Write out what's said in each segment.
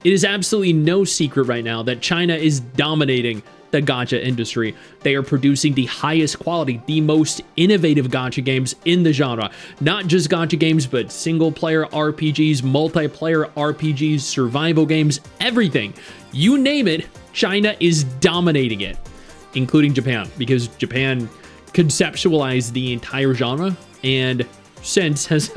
It is absolutely no secret right now that China is dominating the gacha industry. They are producing the highest quality, the most innovative gacha games in the genre. Not just gacha games, but single-player RPGs, multiplayer RPGs, survival games, everything. You name it, China is dominating it, including Japan, because Japan conceptualized the entire genre and since has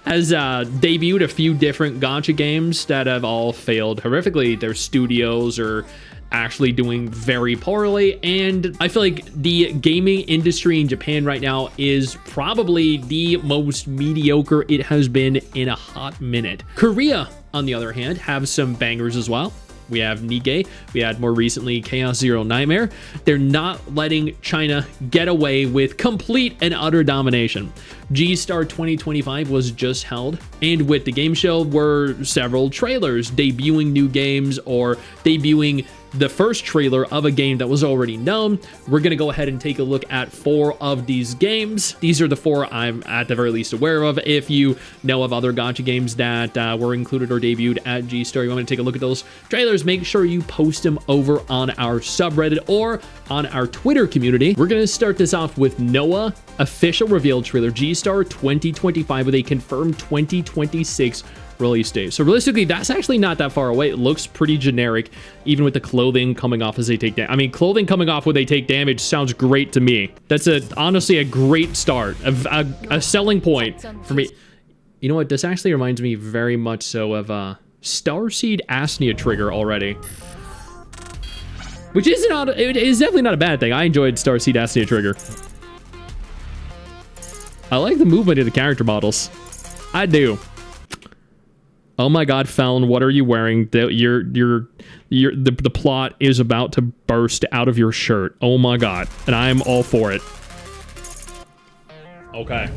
debuted a few different gacha games that have all failed horrifically. Their studios are actually doing very poorly, and I feel like the gaming industry in Japan right now is probably the most mediocre it has been in a hot minute. Korea, on the other hand, have some bangers as well. We have Nige, we had more recently Chaos Zero Nightmare. They're not letting China get away with complete and utter domination. G-Star 2025 was just held, and with the game show were several trailers debuting new games or debuting the first trailer of a game that was already known. We're gonna go ahead and take a look at 4 of these games. These are the 4 I'm at the very least aware of. If you know of other gacha games that were included or debuted at G-Star, you want me to take a look at those trailers, make sure you post them over on our subreddit or on our Twitter community. We're gonna start this off with Noah official reveal trailer, G-Star 2025 with a confirmed 2026 release date. So realistically, that's actually not that far away. It looks pretty generic, even with the clothing coming off as they take damage. I mean, clothing coming off when they take damage sounds great to me. That's honestly a great start, a selling point for me. You know what? This actually reminds me very much so of Starseed Asnia Trigger already. Which is not, it is definitely not a bad thing. I enjoyed Starseed Asnia Trigger. I like the movement of the character models. I do. Oh my God, Fallon, what are you wearing? The plot is about to burst out of your shirt. Oh my God, and I am all for it. Okay,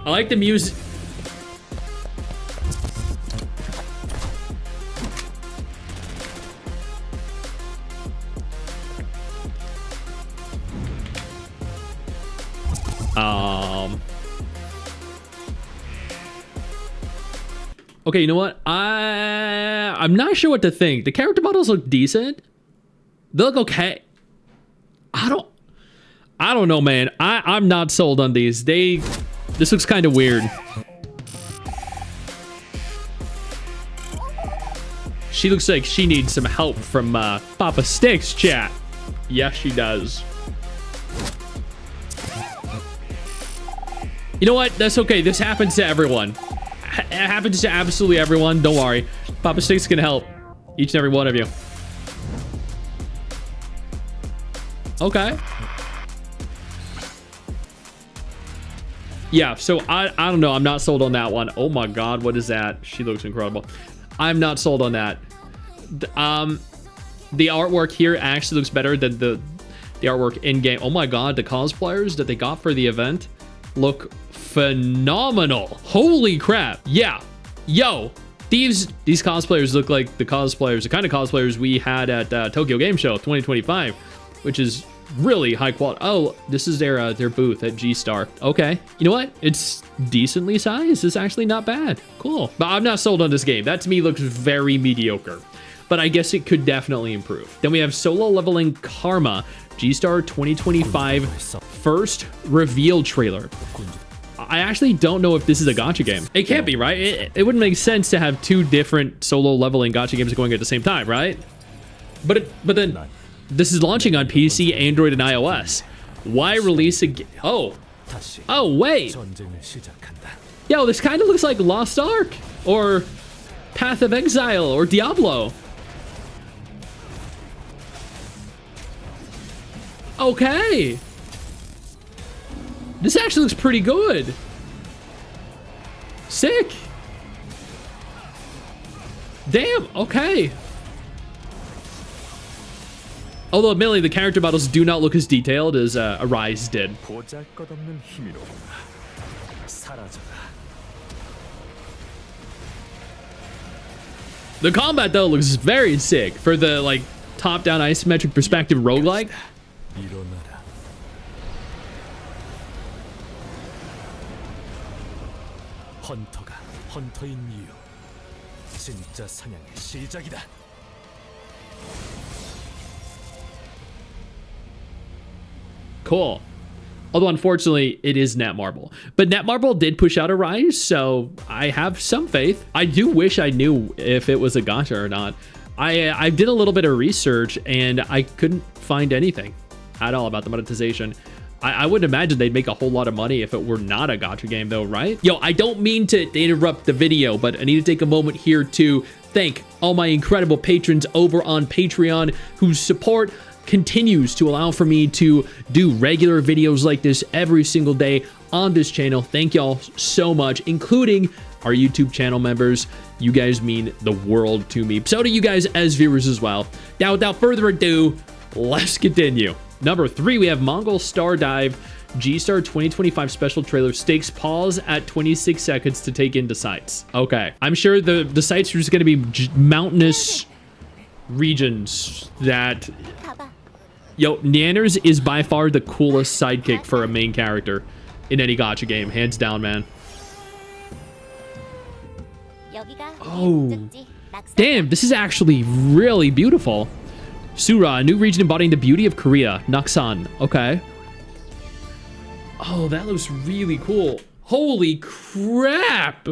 I like the music. Okay, you know what? I'm not sure what to think. The character models look decent. They look okay. I don't know, man. I'm not sold on these. This looks kind of weird. She looks like she needs some help from Papa Stix chat. Yes, she does. You know what? That's okay. This happens to everyone. It happens to absolutely everyone. Don't worry. Papa Stix can help each and every one of you. Okay. Yeah, so I don't know. I'm not sold on that one. Oh my God, what is that? She looks incredible. I'm not sold on that. The artwork here actually looks better than the artwork in game. Oh my God, the cosplayers that they got for the event look phenomenal. Holy crap. Yeah. Yo, these cosplayers look like the kind of cosplayers we had at Tokyo Game Show 2025, which is really high quality. Oh, this is their booth at G-Star. Okay. You know what? It's decently sized. It's actually not bad. Cool. But I'm not sold on this game. That to me looks very mediocre, but I guess it could definitely improve. Then we have Solo Leveling Karma, G-Star 2025 first reveal trailer. I actually don't know if this is a gacha game. It can't be, right? It wouldn't make sense to have 2 different solo leveling gacha games going at the same time, right? But then this is launching on PC, Android, and iOS. Why release a game? Oh, wait. Yo, this kind of looks like Lost Ark or Path of Exile or Diablo. Okay. This actually looks pretty good. Sick. Damn, okay. Although admittedly, the character models do not look as detailed as Arise did. The combat though looks very sick for the like top-down isometric perspective roguelike. 진짜 사냥의 시작이다. Cool. Although, unfortunately, it is Netmarble. But Netmarble did push out a Rise, so I have some faith. I do wish I knew if it was a gacha or not. I did a little bit of research, and I couldn't find anything at all about the monetization. I wouldn't imagine they'd make a whole lot of money if it were not a gacha game, though, right? Yo, I don't mean to interrupt the video, but I need to take a moment here to thank all my incredible patrons over on Patreon whose support continues to allow for me to do regular videos like this every single day on this channel. Thank y'all so much, including our YouTube channel members. You guys mean the world to me. So do you guys as viewers as well. Now, without further ado, let's continue. Number 3, we have MONGIL Star Dive G-Star 2025 special trailer. Stix, pause at 26 seconds to take in the sights. Okay, I'm sure the sights are just going to be mountainous regions that... Yo, Nanners is by far the coolest sidekick for a main character in any gacha game. Hands down, man. Oh, damn, this is actually really beautiful. Sura, a new region embodying the beauty of Korea. Naksan, okay. Oh, that looks really cool. Holy crap.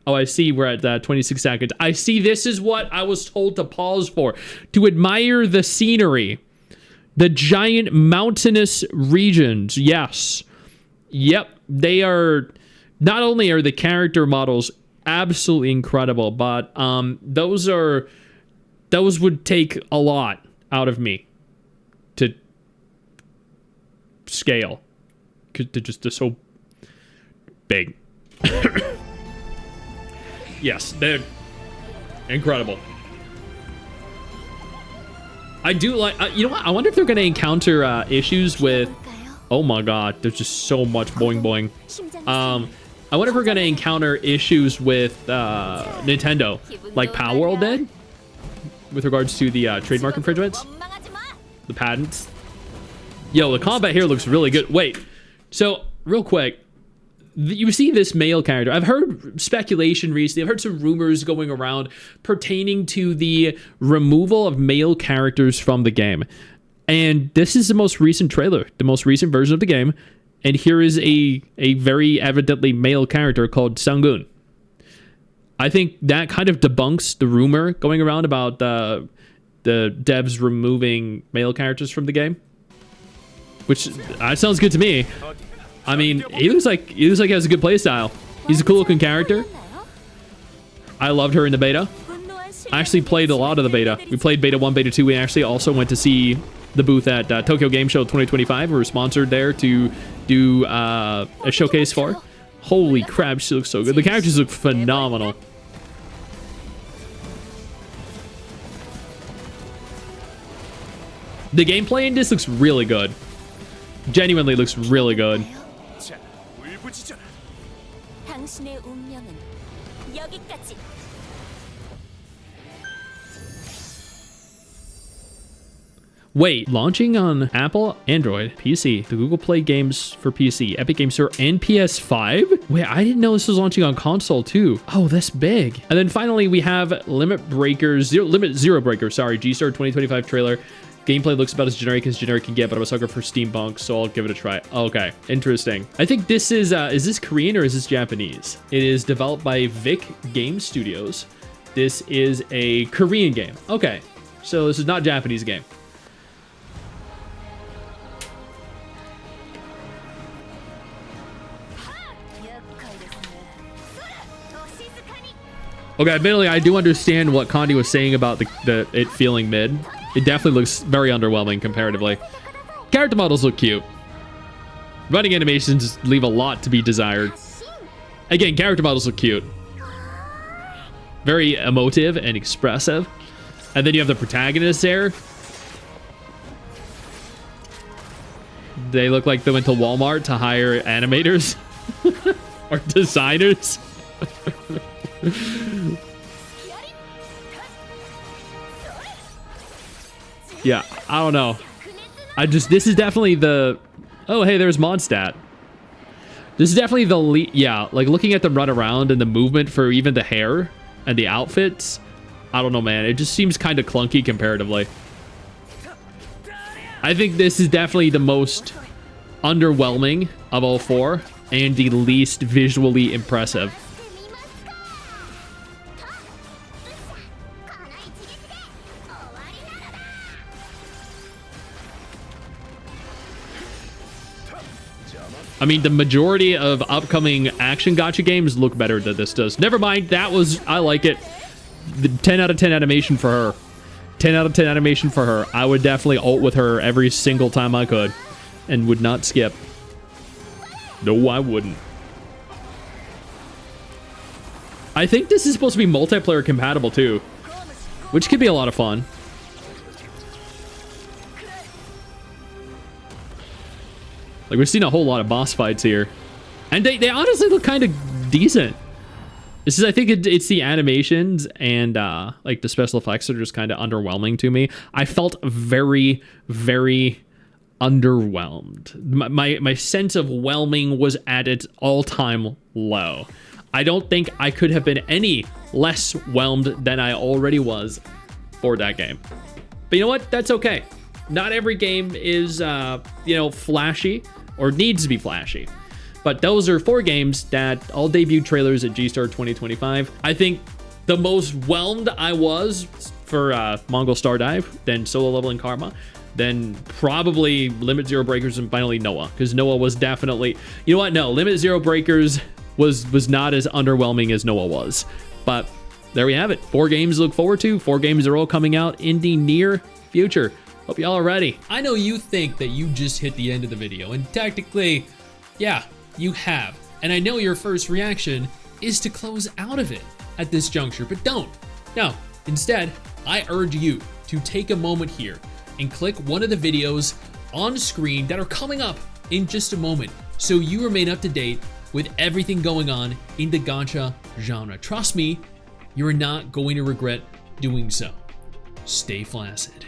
Oh, I see we're at 26 seconds. I see this is what I was told to pause for. To admire the scenery. The giant mountainous regions. Yes. Yep. They are... Not only are the character models absolutely incredible, but those would take a lot out of me to scale. They're so big. Yes, they're incredible. I do like, you know what? I wonder if they're going to encounter issues with, oh my god, there's just so much boing boing. I wonder if we're going to encounter issues with Nintendo, like Power World did, with regards to the trademark infringements, the patents. Yo, the combat here looks really good. Wait, so real quick, you see this male character. I've heard speculation recently. I've heard some rumors going around pertaining to the removal of male characters from the game. And this is the most recent trailer, the most recent version of the game. And here is a very evidently male character called Sangun. I think that kind of debunks the rumor going around about the devs removing male characters from the game. Which sounds good to me. I mean, he looks like he has a good playstyle. He's a cool looking character. I loved her in the beta. I actually played a lot of the beta. We played beta 1, beta 2. We actually also went to see the booth at Tokyo Game Show 2025. We were sponsored there to do a showcase for. Holy crap, she looks so good. The characters look phenomenal. The gameplay in this looks really good. Genuinely looks really good. Wait, launching on Apple, Android, PC, the Google Play games for PC, Epic Games Store, and PS5? Wait, I didn't know this was launching on console too. Oh, that's big. And then finally, we have Limit Zero Breaker, sorry, G-Star 2025 trailer. Gameplay looks about as generic can get, but I'm a sucker for steampunk, so I'll give it a try. Okay, interesting. I think this is this Korean or is this Japanese? It is developed by Vic Game Studios. This is a Korean game. Okay, so this is not a Japanese game. Okay, admittedly, I do understand what Condi was saying about it feeling mid. It definitely looks very underwhelming comparatively. Character models look cute. Running animations leave a lot to be desired. Again, character models look cute. Very emotive and expressive. And then you have the protagonist there. They look like they went to Walmart to hire animators. Or designers. Yeah, I don't know. This is definitely the... Oh, hey, there's Mondstadt. This is definitely the... Yeah, like looking at them run around and the movement for even the hair and the outfits, I don't know, man. It just seems kind of clunky comparatively. I think this is definitely the most underwhelming of all four and the least visually impressive. I mean, the majority of upcoming action gacha games look better than this does. Never mind, that was, I like it. The 10 out of 10 animation for her. 10 out of 10 animation for her. I would definitely ult with her every single time I could and would not skip. No, I wouldn't. I think this is supposed to be multiplayer compatible too, which could be a lot of fun. Like, we've seen a whole lot of boss fights here. And they honestly look kind of decent. This is, I think it's the animations and like the special effects are just kind of underwhelming to me. I felt very, very underwhelmed. My sense of whelming was at its all-time low. I don't think I could have been any less whelmed than I already was for that game. But you know what? That's okay. Not every game is, you know, flashy or needs to be flashy. But those are 4 games that all debuted trailers at G-Star 2025. I think the most whelmed I was for Mongol Star Dive, then Solo Leveling Karma, then probably Limit Zero Breakers, and finally Noah. Because Noah was definitely... You know what? No, Limit Zero Breakers was not as underwhelming as Noah was. But there we have it. 4 games to look forward to. 4 games are all coming out in the near future. Hope y'all are ready. I know you think that you just hit the end of the video, and technically, yeah, you have. And I know your first reaction is to close out of it at this juncture, but don't. No, instead, I urge you to take a moment here and click one of the videos on screen that are coming up in just a moment so you remain up to date with everything going on in the gacha genre. Trust me, you're not going to regret doing so. Stay flaccid.